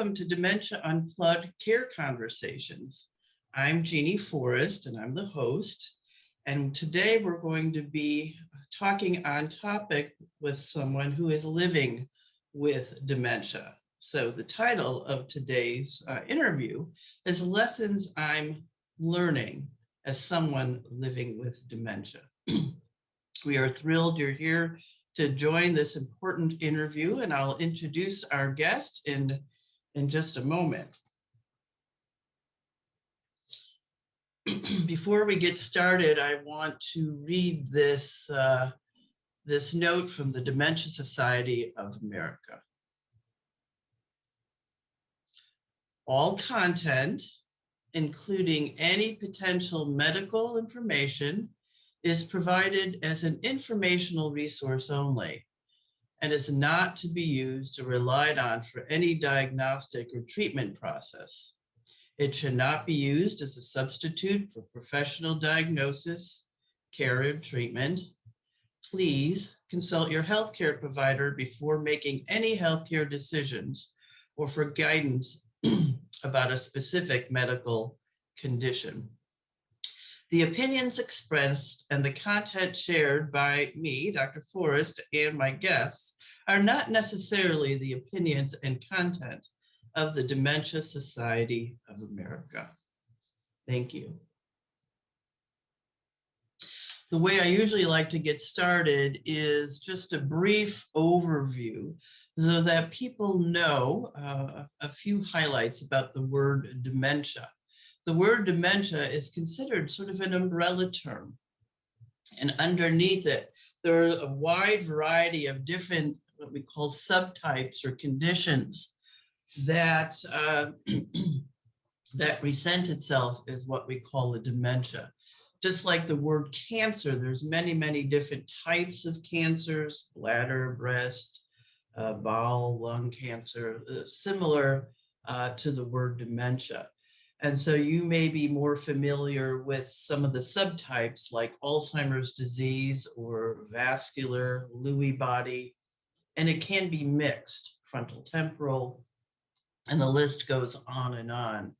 welcome to Dementia Unplugged Care Conversations. I'm Jeannine Forrest, and I'm the host. And today we're going to be talking on topic with someone who is living with dementia. So the title of today's interview is Lessons I'm Learning as Someone Living with Dementia. We are thrilled you're here to join this important interview, and I'll introduce our guest in just a moment. Before we get started, I want to read this note from the Dementia Society of America. All content, including any potential medical information, is provided as an informational resource only and is not to be used or relied on for any diagnostic or treatment process. It should not be used as a substitute for professional diagnosis, care, and treatment. Please consult your healthcare provider before making any healthcare decisions or for guidance about a specific medical condition. The opinions expressed and the content shared by me, Dr. Forrest, and my guests are not necessarily the opinions and content of the Dementia Society of America. Thank you. The way I usually like to get started is just a brief overview so that people know a few highlights about the word dementia. The word dementia is considered sort of an umbrella term. And underneath it, there are a wide variety of different, what we call subtypes or conditions that, that present itself as what we call a dementia. Just like the word cancer, there's many, many different types of cancers, bladder, breast, bowel, lung cancer, similar to the word dementia. And so you may be more familiar with some of the subtypes like Alzheimer's disease or vascular Lewy body, and it can be mixed, frontal temporal, and the list goes on and on.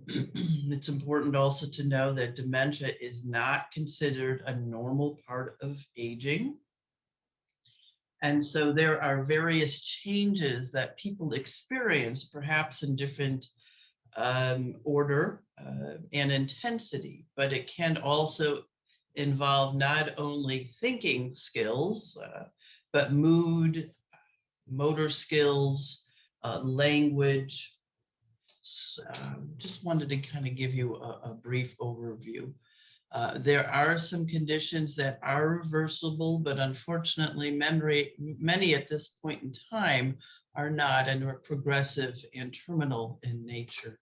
It's important also to know that dementia is not considered a normal part of aging. And so there are various changes that people experience, perhaps in different order and intensity, but it can also involve not only thinking skills, but mood, motor skills, language. Just wanted to kind of give you a brief overview. There are some conditions that are reversible, but unfortunately, many at this point in time are not and are progressive and terminal in nature.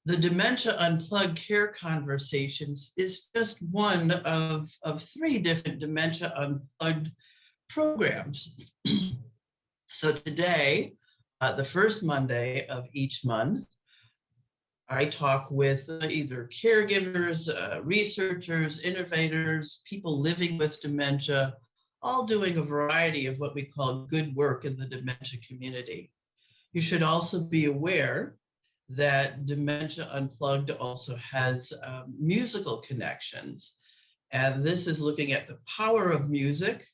The Dementia Unplugged Care Conversations is just one of 3 different Dementia Unplugged programs. So today, the first Monday of each month, I talk with either caregivers, researchers, innovators, people living with dementia, all doing a variety of what we call good work in the dementia community. You should also be aware that Dementia Unplugged also has musical connections. And this is looking at the power of music.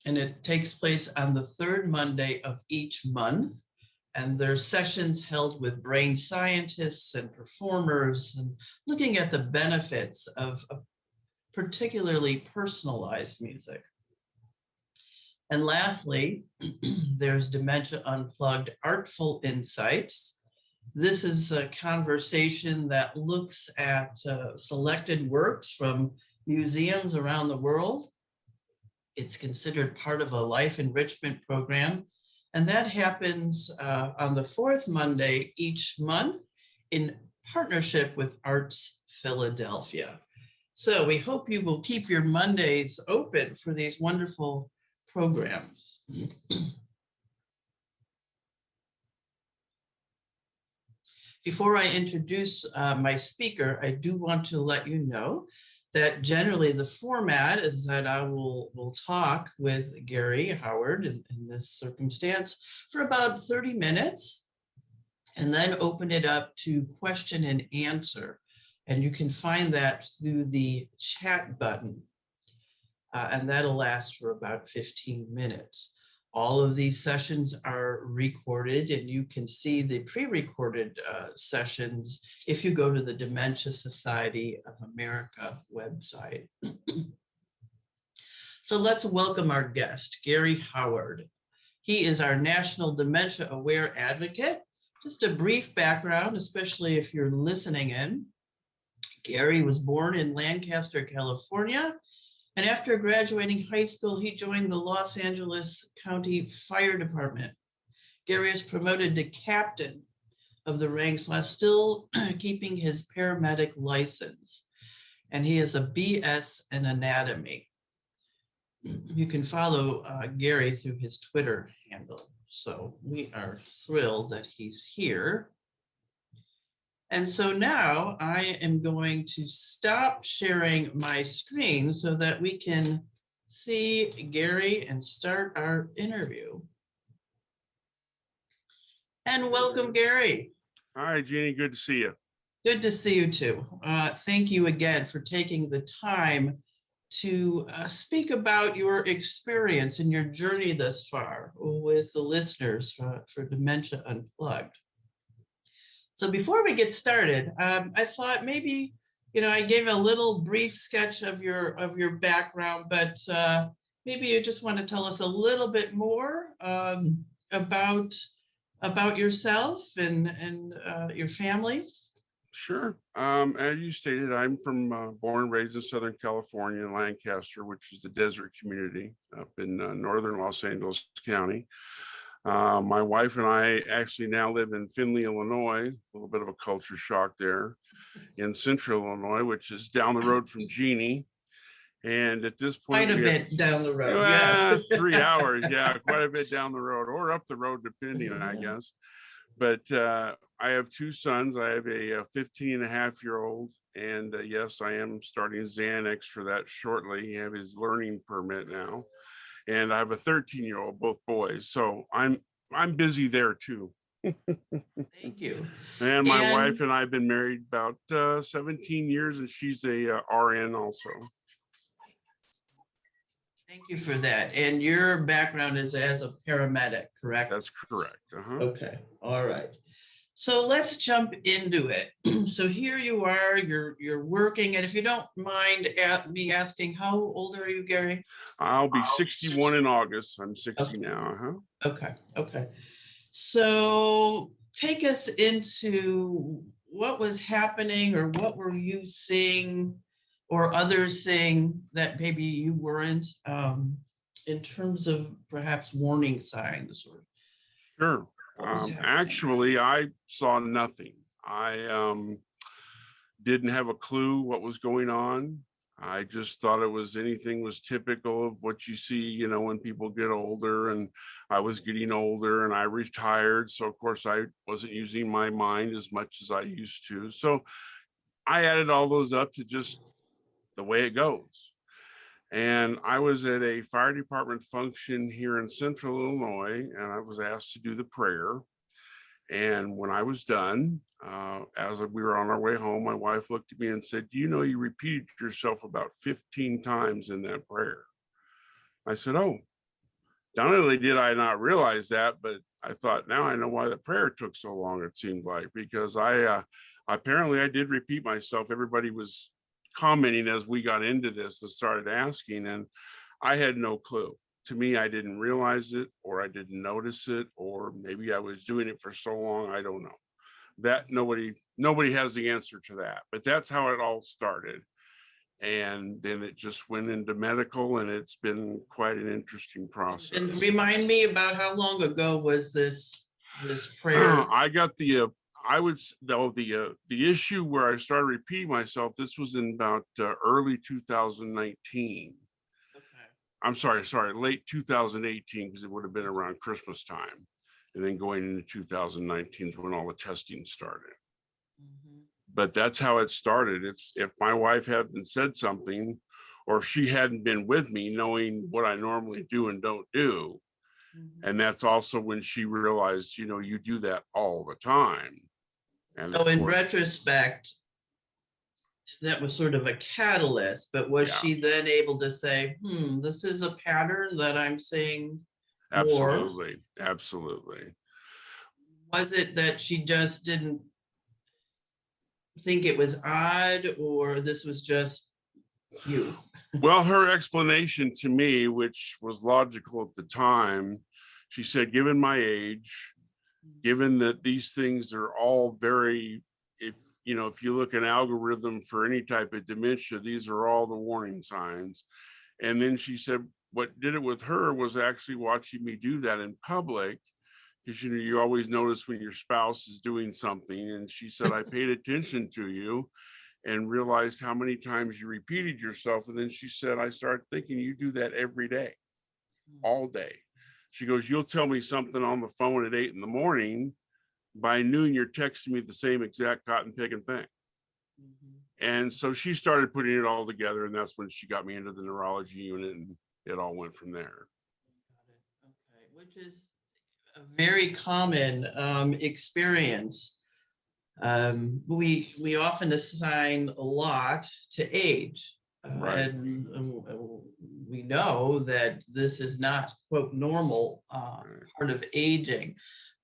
And it takes place on the 3rd Monday of each month. And there's sessions held with brain scientists and performers and looking at the benefits of particularly personalized music. And lastly, there's Dementia Unplugged Artful Insights. This is a conversation that looks at selected works from museums around the world. It's considered part of a life enrichment program. And that happens on the 4th Monday each month in partnership with Arts Philadelphia. So we hope you will keep your Mondays open for these wonderful programs. Before I introduce my speaker, I do want to let you know that generally the format is that I will talk with Gary Howard in this circumstance for about 30 minutes and then open it up to question and answer. And you can find that through the chat button. And that'll last for about 15 minutes. All of these sessions are recorded, and you can see the pre-recorded sessions if you go to the Dementia Society of America website. So let's welcome our guest, Gary Howard. He is our National Dementia Aware Advocate. Just a brief background, especially if you're listening in. Gary was born in Lancaster, California. And after graduating high school, he joined the Los Angeles County Fire Department. Gary is promoted to captain of the ranks while still keeping his paramedic license. And he has a BS in anatomy. You can follow Gary through his Twitter handle. So we are thrilled that he's here. And so now I am going to stop sharing my screen so that we can see Gary and start our interview. And welcome, Gary. Hi, Jeannine, good to see you. Good to see you too. Thank you again for taking the time to speak about your experience and your journey thus far with the listeners for Dementia Unplugged. So before we get started, I thought maybe, I gave a little brief sketch of your background, but maybe you just want to tell us a little bit more about yourself and your family. Sure. As you stated, I'm from born and raised in Southern California, in Lancaster, which is the desert community up in northern Los Angeles County. My wife and I actually now live in Findlay, Illinois, a little bit of a culture shock there, in central Illinois, which is down the road from Jeannine. And at this point, quite a bit down the road. Yes. 3 hours. Yeah, quite a bit down the road or up the road, depending, I guess. But I have 2 sons. I have a 15-and-a-half-year-old, and yes, I am starting Xanax for that shortly. He has his learning permit now. And I have a 13-year-old, both boys. So I'm busy there too. Thank you. And my wife and I have been married about 17 years, and she's a RN also. Thank you for that. And your background is as a paramedic, correct? That's correct. Okay. All right. So let's jump into it. So here you are, you're working, and if you don't mind me asking, how old are you, Gary? I'll be 61 in August. I'm 60 now. Okay. So take us into what was happening, or what were you seeing or others seeing that maybe you weren't, in terms of perhaps warning signs or. Sure. Actually, I saw nothing. I didn't have a clue what was going on. I just thought anything was typical of what you see, when people get older. And I was getting older and I retired. So of course I wasn't using my mind as much as I used to. So I added all those up to just the way it goes. And I was at a fire department function here in central Illinois, and I was asked to do the prayer. And when I was done, as we were on our way home, my wife looked at me and said, "Do you know you repeated yourself about 15 times in that prayer?" I said, "Oh, not only did I not realize that, but I thought, now I know why the prayer took so long, it seemed like, because apparently I did repeat myself. Everybody was commenting as we got into this and started asking, and I had no clue. To me, I didn't realize it, or I didn't notice it, or maybe I was doing it for so long, I don't know. That nobody has the answer to that, but that's how it all started. And then it just went into medical, and it's been quite an interesting process. And remind me, about how long ago was this prayer? I got the issue where I started repeating myself. This was in about early 2019. Okay. I'm sorry, late 2018, because it would have been around Christmas time. And then going into 2019 is when all the testing started. Mm-hmm. But that's how it started. If my wife hadn't said something, or if she hadn't been with me knowing what I normally do and don't do. And that's also when she realized, you know, you do that all the time. And So of in course, retrospect, that was sort of a catalyst, but was yeah, she then able to say, this is a pattern that I'm seeing more? absolutely, absolutely. Was it that she just didn't think it was odd, or this was just you? Well, her explanation to me, which was logical at the time, she said, given my age, given that these things are all very, if you look at an algorithm for any type of dementia, these are all the warning signs. And then she said, what did it with her was actually watching me do that in public, because you always notice when your spouse is doing something. And she said, I paid attention to you and realized how many times you repeated yourself. And then she said, I started thinking you do that every day, all day. She goes, you'll tell me something on the phone at 8 a.m. By noon, you're texting me the same exact cotton picking thing. And so she started putting it all together, and that's when she got me into the neurology unit, and it all went from there. Okay, which is a very common experience. We often assign a lot to age, Right. and we know that this is not, quote, normal part of aging,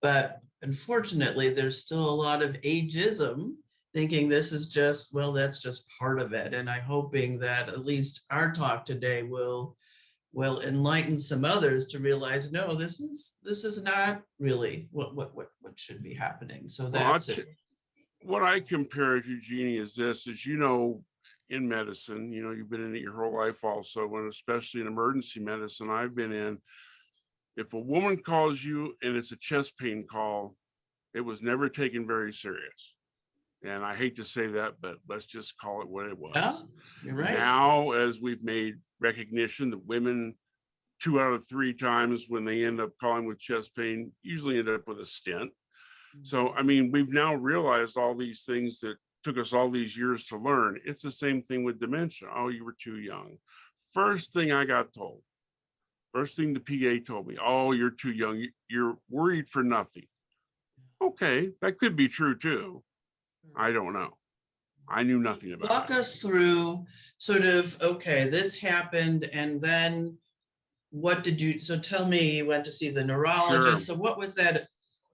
but unfortunately, there's still a lot of ageism, thinking this is just, well, that's just part of it. And I'm hoping that at least our talk today will enlighten some others to realize, no, this is not really what should be happening. So that's it. What I compare it to, Jeannie, is this: in medicine, you've been in it your whole life also, and especially in emergency medicine I've been in. If a woman calls you and it's a chest pain call, it was never taken very serious. And I hate to say that, but let's just call it what it was. Yeah, you're right. Now, as we've made recognition that women 2 out of 3 times when they end up calling with chest pain usually end up with a stent. So, I mean, we've now realized all these things that took us all these years to learn. It's the same thing with dementia. Oh, you were too young. First thing I got told, first thing the PA told me, oh, you're too young. You're worried for nothing. Okay, that could be true too. I don't know. I knew nothing about it. Walk us through sort of, okay, this happened, and then what did you, so tell me, you went to see the neurologist. Sure. So what was that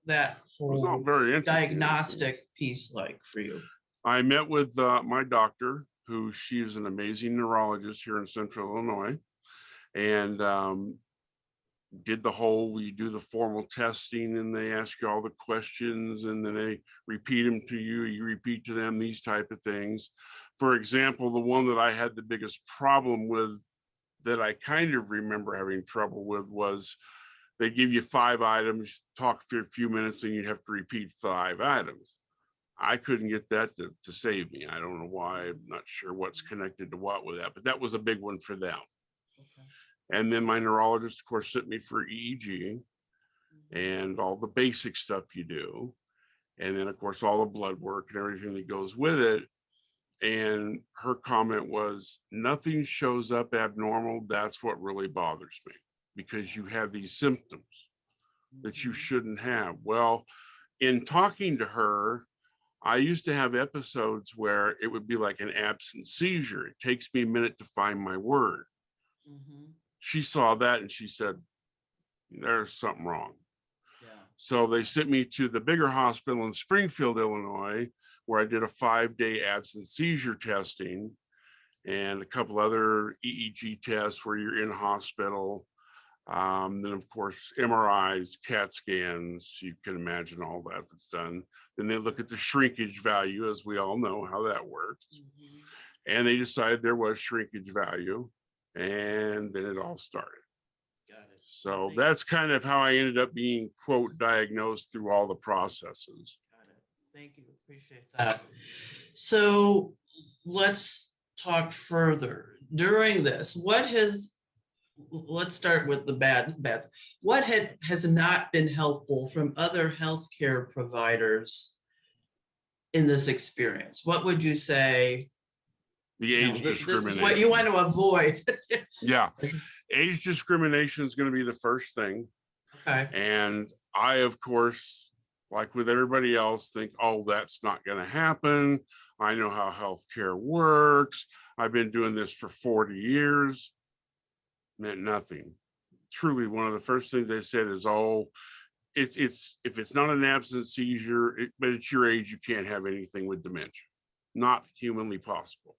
It was all whole very interesting, diagnostic piece like for you? I met with my doctor, who she is an amazing neurologist here in Central Illinois, and did the whole, you do the formal testing and they ask you all the questions and then they repeat them to you, you repeat to them, these type of things. For example, the one that I had the biggest problem with, that I kind of remember having trouble with, was they give you 5 items, talk for a few minutes, and you'd have to repeat 5 items. I couldn't get that to save me. I don't know why. I'm not sure what's connected to what with that, but that was a big one for them. Okay. And then my neurologist, of course, sent me for EEG and all the basic stuff you do. And then, of course, all the blood work and everything that goes with it. And her comment was, nothing shows up abnormal. That's what really bothers me, because you have these symptoms that you shouldn't have. Well, in talking to her, I used to have episodes where it would be like an absent seizure. It takes me a minute to find my word. She saw that and she said, there's something wrong. Yeah. So they sent me to the bigger hospital in Springfield, Illinois, where I did a 5-day absent seizure testing and a couple other EEG tests where you're in hospital. Then, of course, MRIs, CAT scans, you can imagine all that's done. Then they look at the shrinkage value, as we all know how that works. And they decided there was shrinkage value. And then it all started. Got it. So that's kind of how I ended up being, quote, diagnosed through all the processes. Got it. Thank you. Appreciate that. So let's talk further. During this, let's start with the bad. What has not been helpful from other healthcare providers in this experience? What would you say? The age This is discrimination. what you want to avoid. Yeah. Age discrimination is going to be the first thing. Okay. And I, of course, like with everybody else, think, oh, that's not going to happen. I know how healthcare works. I've been doing this for 40 years. Meant nothing. Truly, one of the first things they said is, oh, it's if it's not an absence seizure, but it's your age, you can't have anything with dementia. Not humanly possible.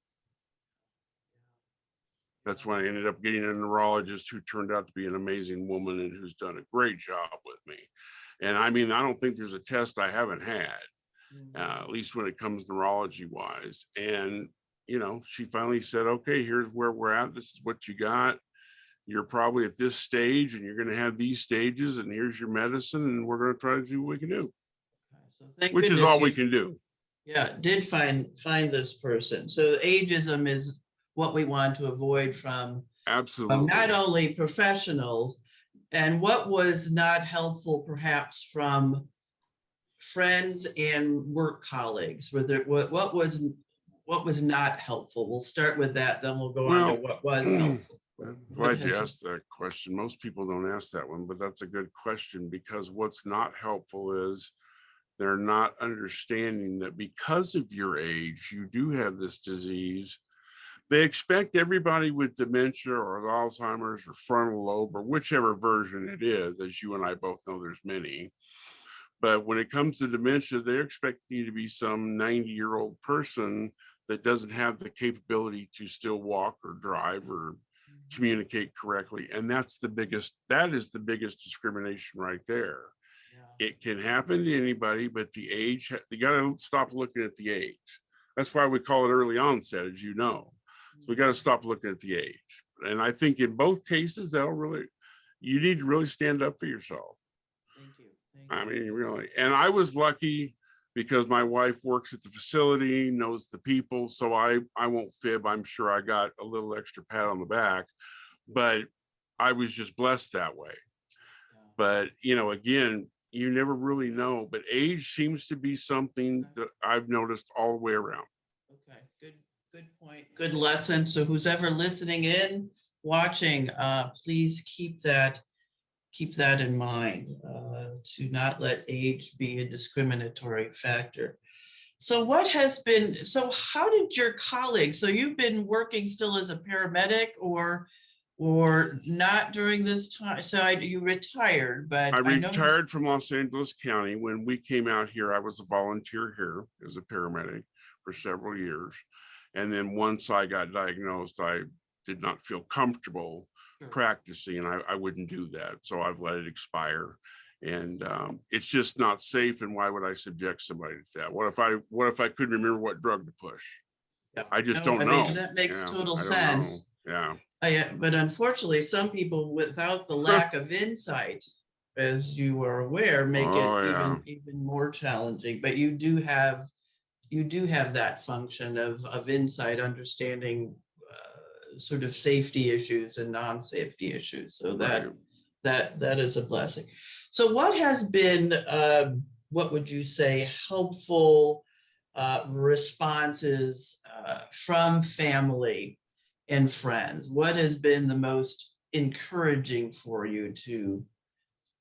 That's when I ended up getting a neurologist who turned out to be an amazing woman and who's done a great job with me. And I mean, I don't think there's a test I haven't had, at least when it comes neurology wise. And, you know, she finally said, okay, here's where we're at. This is what you got. You're probably at this stage and you're going to have these stages, and here's your medicine. And we're going to try to do what we can do, which is all we can do. Yeah, did find this person. So ageism is what we want to avoid from not only professionals, and what was not helpful perhaps from friends and work colleagues. What was not helpful? We'll start with that, then we'll go on to what was helpful. I'm glad you asked that question. Most people don't ask that one, but that's a good question, because what's not helpful is they're not understanding that because of your age, you do have this disease. They expect everybody with dementia or Alzheimer's or frontal lobe or whichever version it is, as you and I both know there's many. But when it comes to dementia, they're expecting you to be some 90-year-old person that doesn't have the capability to still walk or drive or communicate correctly. And that is the biggest discrimination right there. Yeah. It can happen to anybody, but the age, you got to stop looking at the age. That's why we call it early onset, as you know. So we got to stop looking at the age. And I think in both cases, you need to really stand up for yourself. Thank you. I mean, really. And I was lucky because my wife works at the facility, knows the people. So I won't fib. I'm sure I got a little extra pat on the back, but I was just blessed that way. Yeah. But, you know, again, you never really know, but age seems to be something that I've noticed all the way around. Okay, good point. Good lesson. So who's ever listening in, watching, please keep that in mind, to not let age be a discriminatory factor. So how did your colleagues, so you've been working still as a paramedic or not during this time? So you retired, but I retired from Los Angeles County. When we came out here, I was a volunteer here as a paramedic for several years. And then once I got diagnosed, I did not feel comfortable practicing, and I wouldn't do that. So I've let it expire. And it's just not safe. And why would I subject somebody to that? What if I couldn't remember what drug to push? Yeah. I just don't know. Mean, that makes total sense. Yeah. But unfortunately, some people without the lack of insight, as you are aware, make it even more challenging. But you do have that function of insight, understanding sort of safety issues and non-safety issues. So that is a blessing. So what has been, what would you say, helpful responses from family and friends? What has been the most encouraging for you to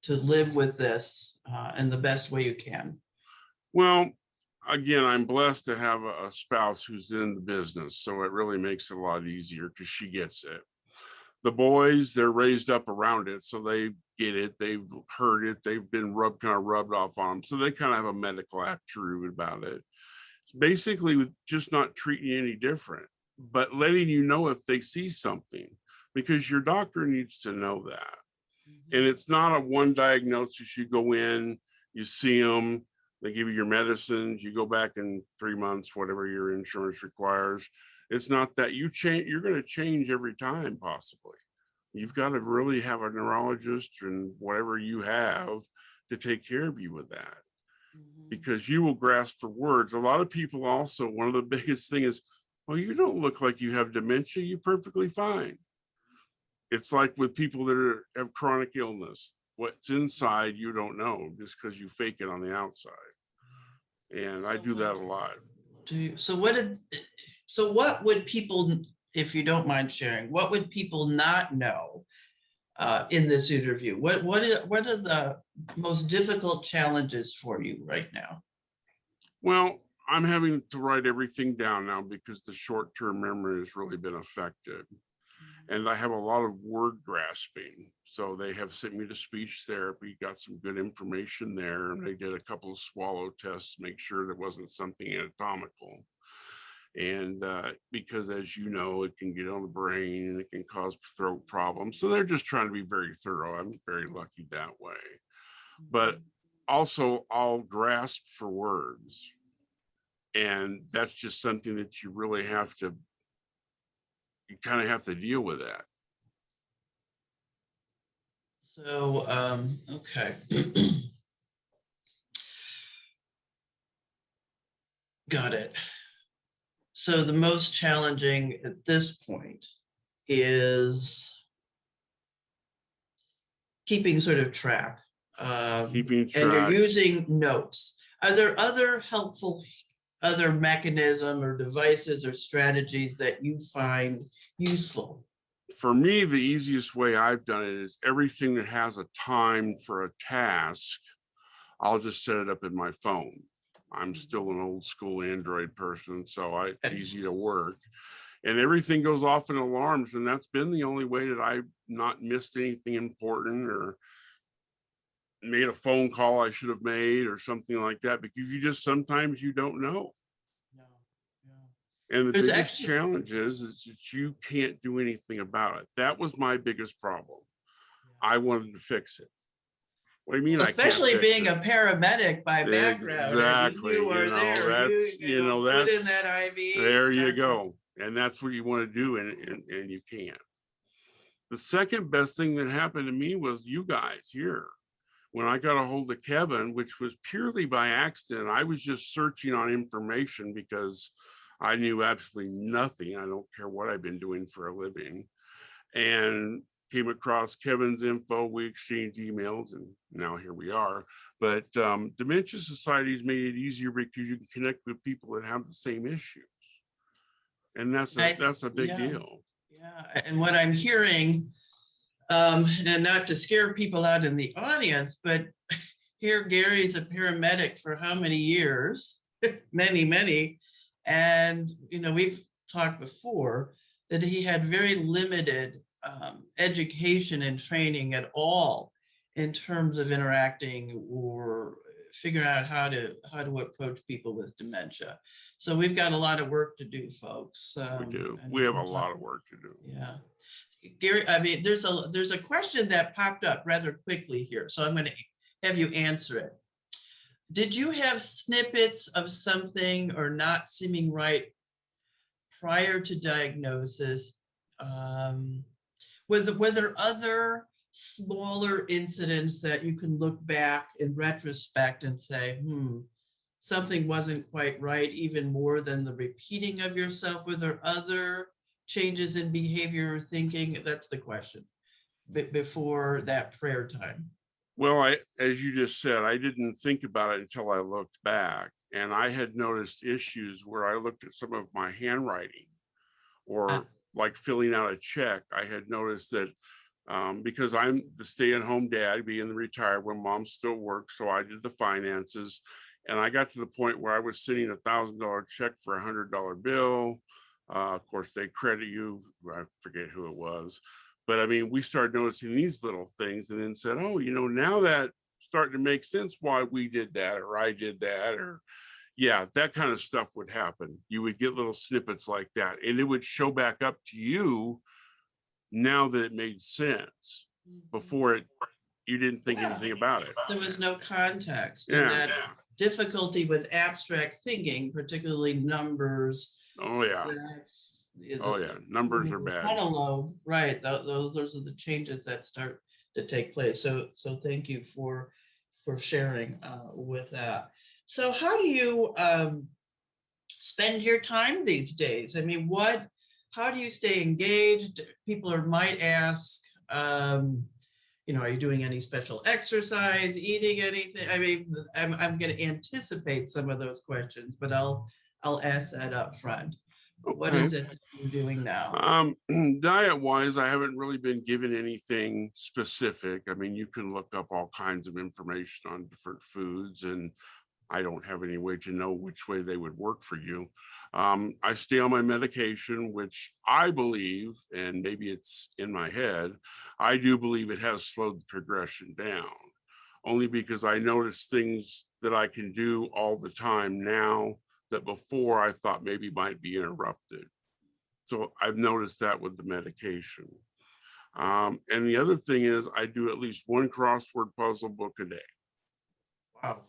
live with this in the best way you can? Well, again, I'm blessed to have a spouse who's in the business, so it really makes it a lot easier because she gets it. The boys, they're raised up around it, so they get it. They've heard it. They've been rubbed off on them, so they kind of have a medical aptitude about it. It's basically just not treating you any different, but letting you know if they see something, because your doctor needs to know that. Mm-hmm. And it's not a one diagnosis. You go in, you see them, they give you your medicines, you go back in 3 months, whatever your insurance requires. It's not that you're going to change every time, possibly. You've got to really have a neurologist and whatever you have to take care of you with that. Mm-hmm. Because you will grasp for words. A lot of people also, one of the biggest things is, well, you don't look like you have dementia, you're perfectly fine. It's like with people that have chronic illness. What's inside, you don't know just because you fake it on the outside. And I do that a lot. So what would people, if you don't mind sharing, what would people not know in this interview? What are the most difficult challenges for you right now? Well, I'm having to write everything down now because the short-term memory has really been affected. And I have a lot of word grasping. So they have sent me to speech therapy, got some good information there. And they did a couple of swallow tests, make sure there wasn't something anatomical. And because, as you know, it can get on the brain and it can cause throat problems. So they're just trying to be very thorough. I'm very lucky that way. But also, I'll grasp for words. And that's just something that you really have to, you kind of have to deal with that. So, okay. Got it. So the most challenging at this point is keeping sort of track. Keeping track. And you're using notes. Are there other helpful, other mechanism or devices or strategies that you find useful? For me, the easiest way I've done it is everything that has a time for a task, I'll just set it up in my phone. I'm still an old school Android person, so it's easy to work. And everything goes off in alarms, and that's been the only way that I've not missed anything important or made a phone call I should have made or something like that, because you just sometimes you don't know. And the biggest challenge is that you can't do anything about it. That was my biggest problem. I wanted to fix it. What do you mean? Especially being a paramedic by background. Exactly. You were there. That's put in that IV. There you go. And that's what you want to do, and you can't. The second best thing that happened to me was you guys here. When I got a hold of Kevin, which was purely by accident, I was just searching on information because I knew absolutely nothing. I don't care what I've been doing for a living. And came across Kevin's info. We exchanged emails, and now here we are. But Dementia Society's made it easier because you can connect with people that have the same issues. And that's a big deal. Yeah, and what I'm hearing, and not to scare people out in the audience, but here Gary's a paramedic for how many years? many. And, we've talked before that he had very limited education and training at all in terms of interacting or figuring out how to approach people with dementia. So we've got a lot of work to do, folks. We do. We have a lot of work to do. Yeah. Gary, I mean, there's a question that popped up rather quickly here, so I'm going to have you answer it. Did you have snippets of something or not seeming right prior to diagnosis? Were there other smaller incidents that you can look back in retrospect and say, something wasn't quite right, even more than the repeating of yourself? Were there other changes in behavior or thinking? That's the question. Before that prayer time. Well, as you just said, I didn't think about it until I looked back, and I had noticed issues where I looked at some of my handwriting, or like filling out a check. I had noticed that because I'm the stay-at-home dad, being retired when mom still works, so I did the finances, and I got to the point where I was sending $1,000 check for a $100 bill. Of course, they credit you. I forget who it was. But I mean, we started noticing these little things and then said, oh, now that's starting to make sense why we did that, or I did that, or yeah, that kind of stuff would happen. You would get little snippets like that, and it would show back up to you now that it made sense. Before you didn't think anything about it. There was no context. And that difficulty with abstract thinking, particularly numbers. Oh yeah. Numbers are bad. Low, right? Those are the changes that start to take place. So thank you for sharing with that. So how do you spend your time these days? I mean, how do you stay engaged? People might ask, are you doing any special exercise, eating anything? I mean, I'm going to anticipate some of those questions, but I'll ask that up front. What Okay. is it that you're doing now? Diet wise, I haven't really been given anything specific. I mean, you can look up all kinds of information on different foods, and I don't have any way to know which way they would work for you. I stay on my medication, which I believe, and maybe it's in my head, I do believe it has slowed the progression down, only because I notice things that I can do all the time now that before I thought maybe might be interrupted. So I've noticed that with the medication. And the other thing is I do at least one crossword puzzle book a day. Wow.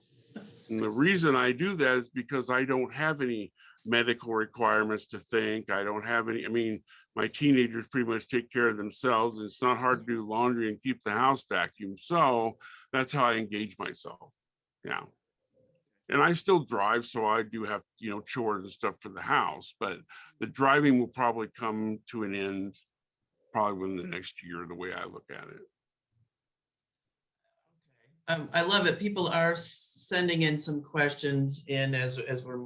And the reason I do that is because I don't have any medical requirements to think. I don't have any, I mean, my teenagers pretty much take care of themselves. And it's not hard to do laundry and keep the house vacuumed. So that's how I engage myself. Yeah. And I still drive, so I do have, chores and stuff for the house, but the driving will probably come to an end probably within the next year, the way I look at it. I love it. People are sending in some questions in as we're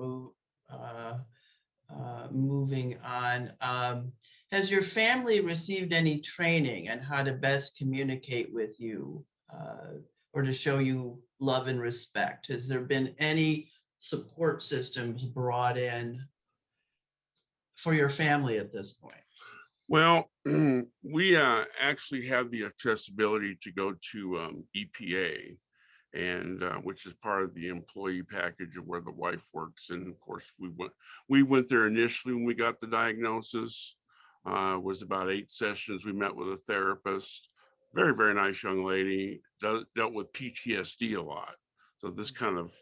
moving on. Has your family received any training on how to best communicate with you or to show you love and respect? Has there been any support systems brought in for your family at this point? Well, we actually have the accessibility to go to EPA, and which is part of the employee package of where the wife works. And of course, we went there initially when we got the diagnosis. It was about 8 sessions. We met with a therapist, very, very nice young lady, dealt with PTSD a lot. So this kind of,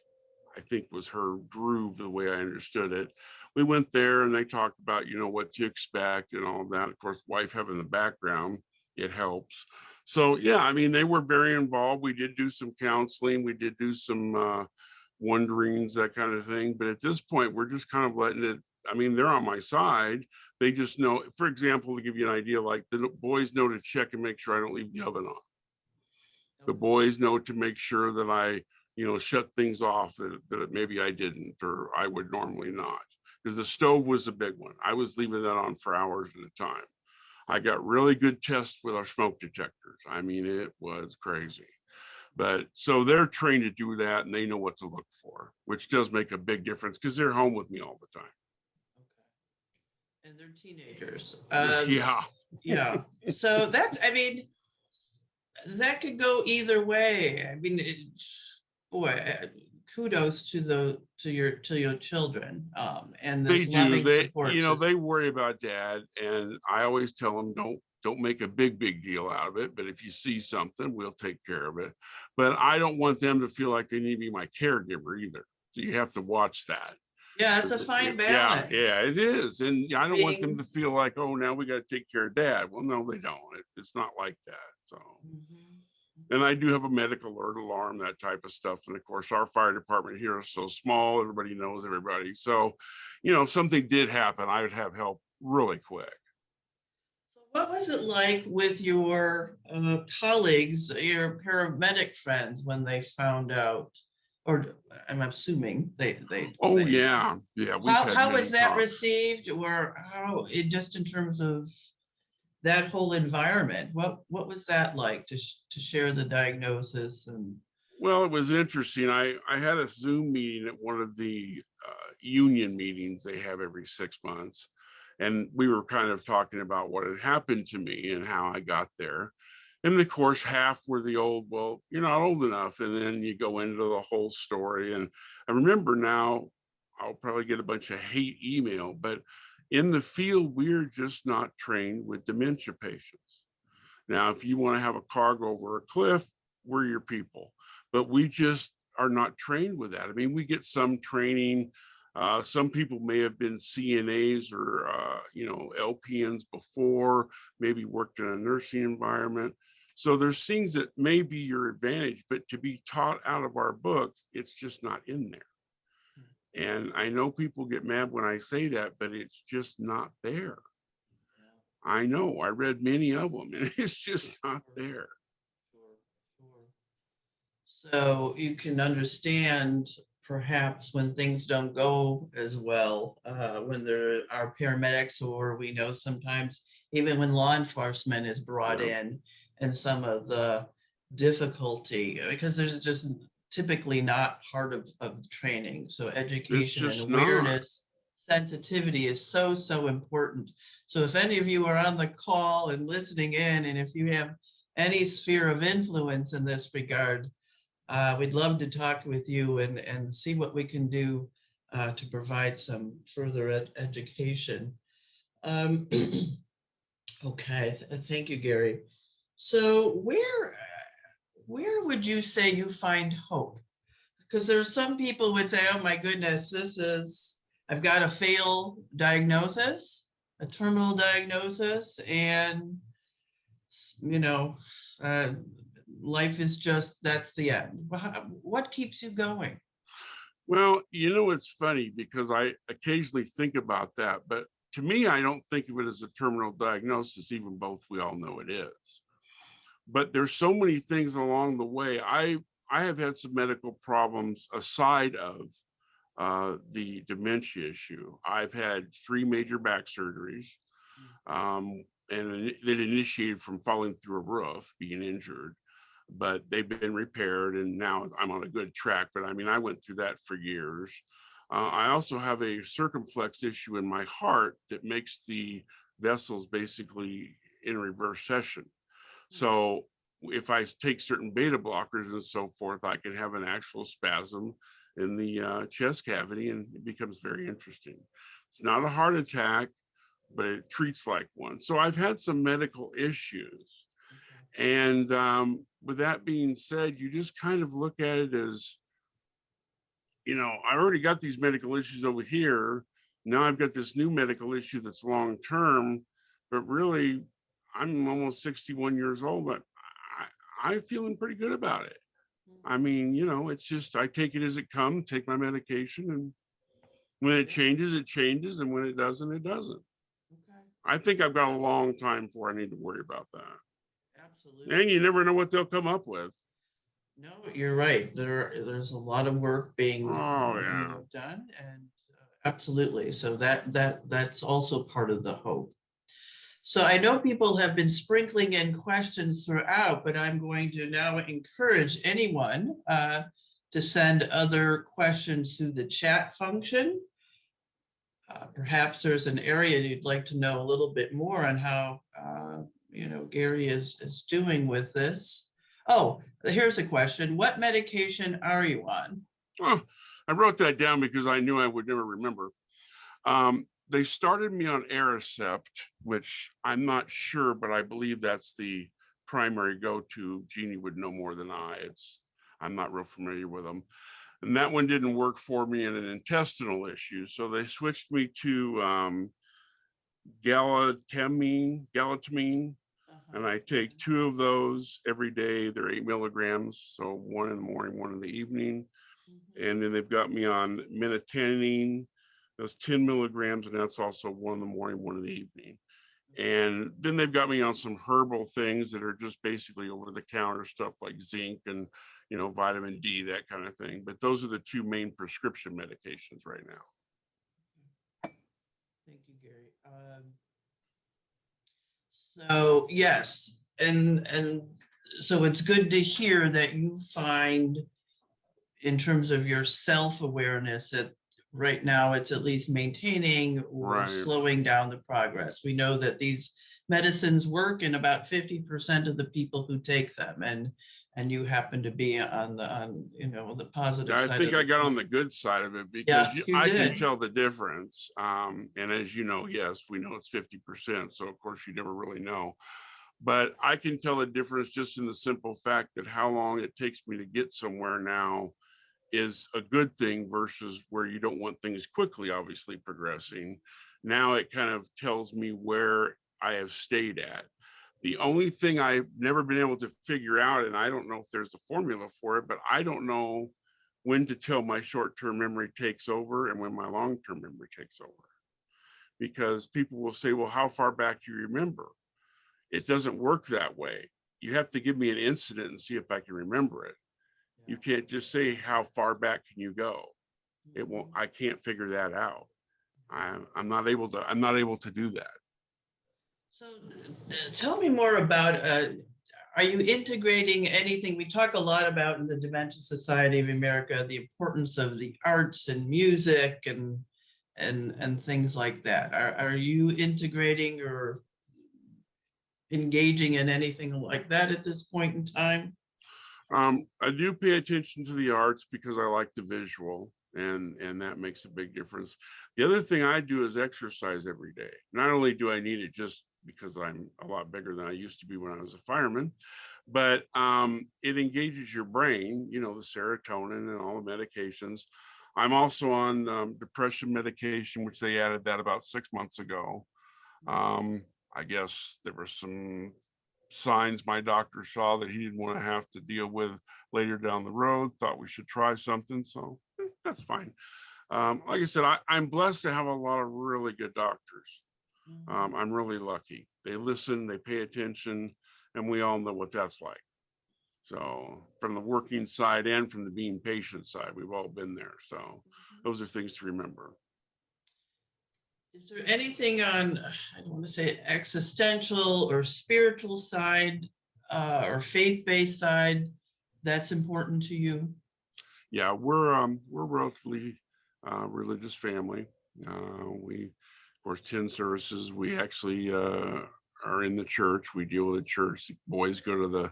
I think, was her groove, the way I understood it. We went there and they talked about, what to expect and all of that. Of course, wife having the background, it helps. So, yeah, I mean, they were very involved. We did do some counseling. We did do some wonderings, that kind of thing. But at this point, we're just kind of letting it, I mean, they're on my side. They just know, for example, to give you an idea, like the boys know to check and make sure I don't leave the oven on. The boys know to make sure that I, shut things off that maybe I didn't, or I would normally not. Because the stove was a big one. I was leaving that on for hours at a time. I got really good tests with our smoke detectors. I mean, it was crazy. But so they're trained to do that and they know what to look for, which does make a big difference because they're home with me all the time. Okay. And they're teenagers. Yeah. Yeah. So that's, I mean, that could go either way. I mean, kudos to your children. And They this do. loving They, support system. they worry about dad, and I always tell them don't make a big deal out of it. But if you see something, we'll take care of it. But I don't want them to feel like they need to be my caregiver either. So you have to watch that. Yeah, it's a fine balance. Yeah, it is. And I don't want them to feel like, oh, now we got to take care of dad. Well, no, they don't. It's not like that. So. And I do have a medical alert alarm, that type of stuff. And of course, our fire department here is so small, everybody knows everybody. So, if something did happen, I would have help really quick. So what was it like with your colleagues, your paramedic friends, when they found out, or I'm assuming they Oh, they, yeah. How was that received, or how, just in terms of that whole environment, what was that like to share the diagnosis? And well, it was interesting. I had a Zoom meeting at one of the union meetings they have every 6 months, and we were kind of talking about what had happened to me and how I got there. And of course, half were the old, well, you're not old enough, and then you go into the whole story. And I remember now, I'll probably get a bunch of hate email, but in the field, we're just not trained with dementia patients. Now, if you want to have a car go over a cliff, we're your people, but we just are not trained with that. I mean, we get some training. Some people may have been CNAs or, LPNs before, maybe worked in a nursing environment. So there's things that may be your advantage, but to be taught out of our books, it's just not in there. And I know people get mad when I say that, but it's just not there. I know, I read many of them and it's just not there. So you can understand perhaps when things don't go as well, when there are paramedics, or we know sometimes even when law enforcement is brought Yeah. in, and some of the difficulty, because there's just typically not part of the training. So It's education and just not. awareness, sensitivity is so, so important. So if any of you are on the call and listening in, and if you have any sphere of influence in this regard, we'd love to talk with you and see what we can do to provide some further education. Um, okay, thank you, Gary. So where would you say you find hope? Because there's some people would say, oh my goodness, I've got a fatal diagnosis, a terminal diagnosis, and you know, uh, life is just, that's the end. What keeps you going? Well, it's funny because I occasionally think about that, but to me, I don't think of it as a terminal diagnosis, even both we all know it is. But there's so many things along the way. I have had some medical problems aside of the dementia issue. I've had 3 major back surgeries, and that initiated from falling through a roof, being injured, but they've been repaired, and now I'm on a good track. But I mean, I went through that for years. I also have a circumflex issue in my heart that makes the vessels basically in reverse session. So if I take certain beta blockers and so forth, I can have an actual spasm in the chest cavity, and it becomes very interesting. It's not a heart attack, but it treats like one. So I've had some medical issues. And with that being said, you just kind of look at it as, I already got these medical issues over here. Now I've got this new medical issue that's long term, but really, I'm almost 61 years old, but I'm feeling pretty good about it. I mean, it's just, I take it as it comes, take my medication, and when it changes, it changes. And when it doesn't, it doesn't. Okay. I think I've got a long time before I need to worry about that. Absolutely. And you never know what they'll come up with. No, you're right. There's a lot of work being Oh, yeah. done, and absolutely. So that's also part of the hope. So I know people have been sprinkling in questions throughout, but I'm going to now encourage anyone to send other questions through the chat function. Perhaps there's an area you'd like to know a little bit more on how Gary is doing with this. Oh, here's a question. What medication are you on? Oh, I wrote that down because I knew I would never remember. They started me on Aricept, which I'm not sure, but I believe that's the primary go-to. Jeannine would know more than I'm not real familiar with them. And that one didn't work for me in an intestinal issue. So they switched me to galantamine, and I take 2 of those every day. They're 8 milligrams, so 1 in the morning, 1 in the evening. And then they've got me on minotanine. That's 10 milligrams, and that's also 1 in the morning, 1 in the evening. And then they've got me on some herbal things that are just basically over-the-counter stuff like zinc and vitamin D, that kind of thing. But those are the 2 main prescription medications right now. Thank you, Gary. So yes, and so it's good to hear that you find, in terms of your self-awareness, that right now it's at least maintaining or slowing down the progress. We know that these medicines work in about 50% of the people who take them, and you happen to be on the positive side. I think I got on the good side of it, because I can tell the difference. And as you know, yes, we know it's 50%. So of course you never really know. But I can tell the difference just in the simple fact that how long it takes me to get somewhere now is a good thing, versus where you don't want things quickly, obviously progressing. Now it kind of tells me where I have stayed at. The only thing I've never been able to figure out, and I don't know if there's a formula for it, but I don't know when to tell my short-term memory takes over and when my long-term memory takes over. Because people will say, well, how far back do you remember? It doesn't work that way. You have to give me an incident and see if I can remember it. You can't just say how far back can you go. It won't. I can't figure that out. I'm not able to do that. So tell me more about, are you integrating anything? We talk a lot about in the Dementia Society of America, the importance of the arts and music and things like that. Are you integrating or engaging in anything like that at this point in time? I do pay attention to the arts because I like the visual, and that makes a big difference. The other thing I do is exercise every day. Not only do I need it just because I'm a lot bigger than I used to be when I was a fireman, but it engages your brain, you know, the serotonin and all the medications. I'm also on depression medication, which they added that about 6 months ago. I guess there were some signs my doctor saw that he didn't want to have to deal with later down the road, thought we should try something. So that's fine. Like I said, I'm blessed to have a lot of really good doctors. I'm really lucky. They listen, they pay attention, and we all know what that's like. So from the working side and from the being patient side, we've all been there. So those are things to remember. Is there anything on, I don't want to say existential or spiritual side or faith-based side that's important to you? Yeah, we're relatively religious family. We, of course, 10 services. We actually are in the church. We deal with the church. Boys go to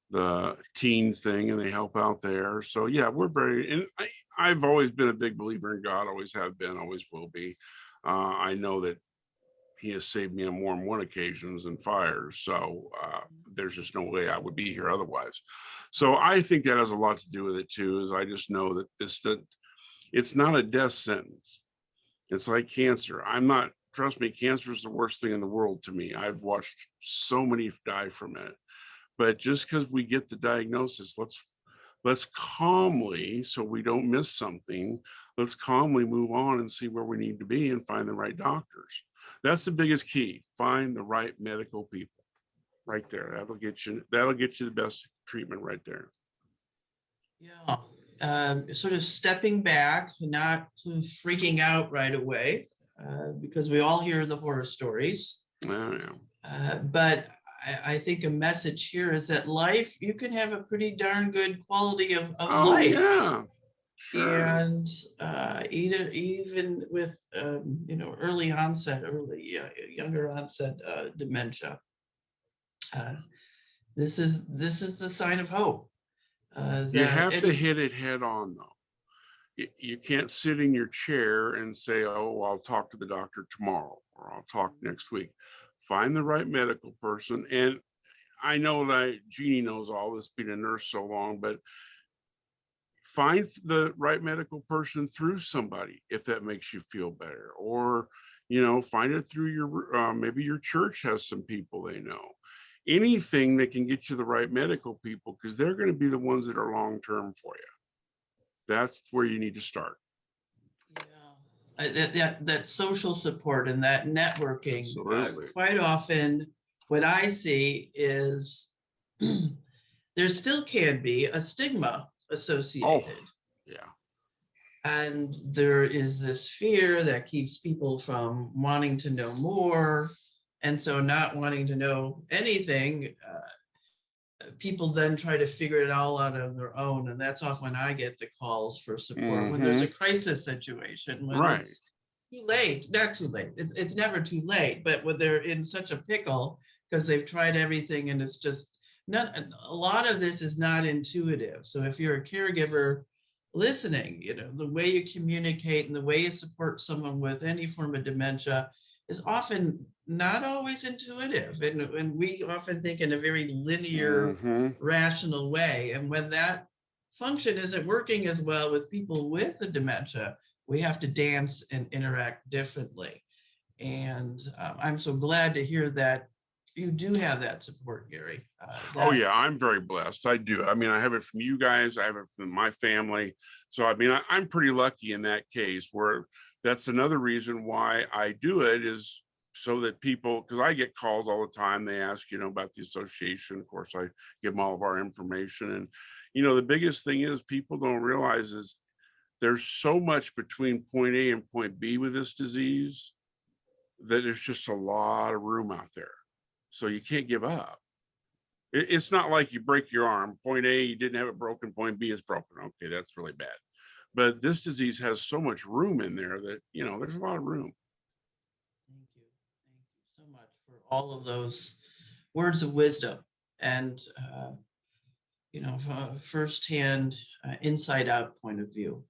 the teens thing and they help out there. So yeah, we're very, and I've always been a big believer in God, always have been, always will be. I know that he has saved me on more than one occasions and fires. So there's just no way I would be here otherwise. So I think that has a lot to do with it too, is I just know that it's not a death sentence. It's like cancer. Trust me, cancer is the worst thing in the world to me. I've watched so many die from it. But just because we get the diagnosis, let's calmly, so we don't miss something, let's calmly move on and see where we need to be and find the right doctors. That's the biggest key. Find the right medical people right there. That'll get you the best treatment right there. Yeah. Sort of stepping back, not sort of freaking out right away, because we all hear the horror stories. Yeah. But I think a message here is that life, you can have a pretty darn good quality of life. Yeah, sure. And even with early onset, younger onset dementia, this is the sign of hope. You have to hit it head on, though. You can't sit in your chair and say, "Oh, I'll talk to the doctor tomorrow," or "I'll talk next week." Find the right medical person. And I know that Jeannie knows all this, being a nurse so long, but find the right medical person through somebody if that makes you feel better, or find it through your maybe your church has some people they know. Anything that can get you the right medical people, because they're going to be the ones that are long-term for you. That's where you need to start. That social support and that networking. Quite often what I see is there still can be a stigma associated. Oh, yeah. And there is this fear that keeps people from wanting to know more. And so not wanting to know anything, people then try to figure it all out on their own. And that's often when I get the calls for support, when there's a crisis situation, when it's too late, not too late. It's never too late, but when they're in such a pickle because they've tried everything and it's just a lot of this is not intuitive. So if you're a caregiver listening, the way you communicate and the way you support someone with any form of dementia is often not always intuitive. And we often think in a very linear, rational way. And when that function isn't working as well with people with the dementia, we have to dance and interact differently. And I'm so glad to hear that you do have that support, Gary. Oh yeah, I'm very blessed. I do. I mean, I have it from you guys. I have it from my family. So I mean, I'm pretty lucky in that case, where that's another reason why I do it, is so that people, because I get calls all the time. They ask, about the association. Of course, I give them all of our information. And, You know, the biggest thing is people don't realize is there's so much between point A and point B with this disease that there's just a lot of room out there. So you can't give up. It's not like you break your arm. Point A, you didn't have it broken. Point B is broken. Okay, that's really bad. But this disease has so much room in there that, you know, there's a lot of room. Thank you. Thank you so much for all of those words of wisdom and, you know, firsthand, inside out point of view.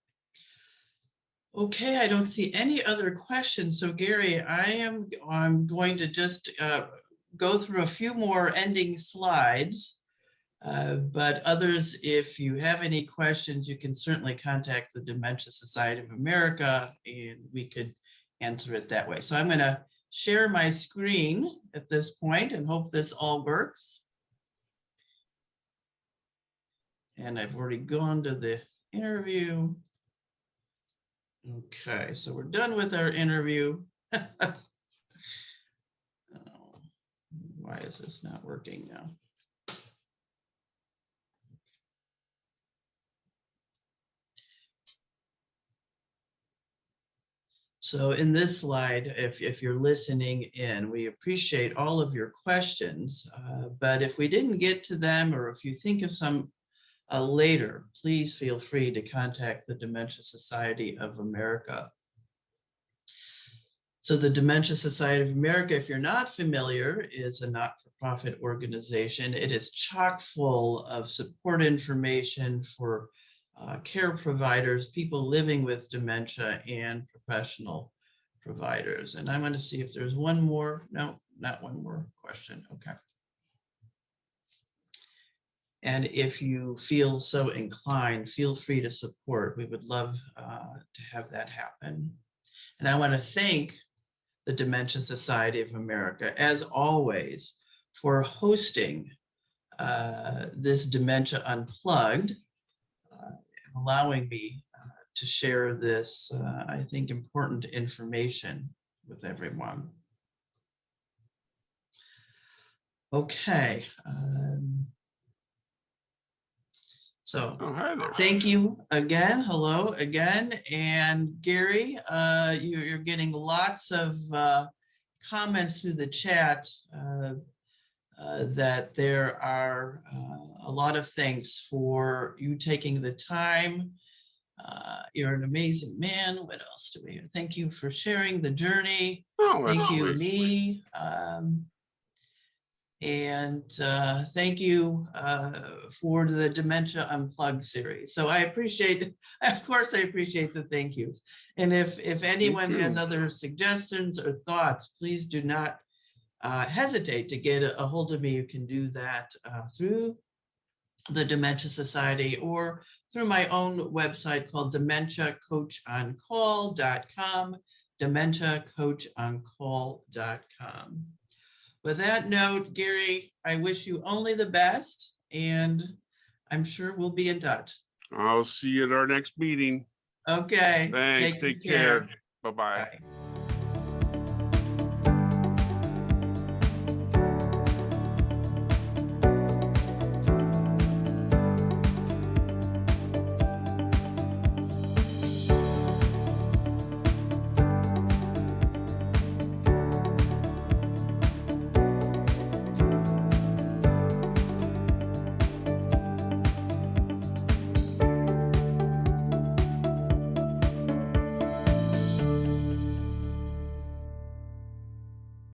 Okay, I don't see any other questions. So Gary, I'm going to just go through a few more ending slides. But others, if you have any questions, you can certainly contact the Dementia Society of America and we could answer it that way. So I'm going to share my screen at this point and hope this all works. And I've already gone to the interview. Okay, so we're done with our interview. Oh, why is this not working now? So in this slide, if you're listening in, we appreciate all of your questions, but if we didn't get to them or if you think of some later, please feel free to contact the Dementia Society of America. So the Dementia Society of America, if you're not familiar, is a not-for-profit organization. It is chock full of support information for care providers, people living with dementia, and professional providers. And I'm going to see if there's one more. No, not one more question. Okay. And if you feel so inclined, feel free to support. We would love to have that happen. And I want to thank the Dementia Society of America, as always, for hosting this Dementia Unplugged, allowing me to share this, I think, important information with everyone. Okay. So thank you again. Hello again. And Gary, you're getting lots of comments through the chat that there are a lot of thanks for you taking the time. You're an amazing man. What else do we? Thank you for sharing the journey. Thank you, Lee. And thank you for the Dementia Unplugged series. So I appreciate, of course, I appreciate the thank yous. And if anyone has other suggestions or thoughts, please do not hesitate to get a hold of me. You can do that through the Dementia Society or through my own website called dementiacoachoncall.com, dementiacoachoncall.com. With that note, Gary, I wish you only the best, and I'm sure we'll be in touch. I'll see you at our next meeting. Okay. Thanks. Take care. Bye-bye. Bye.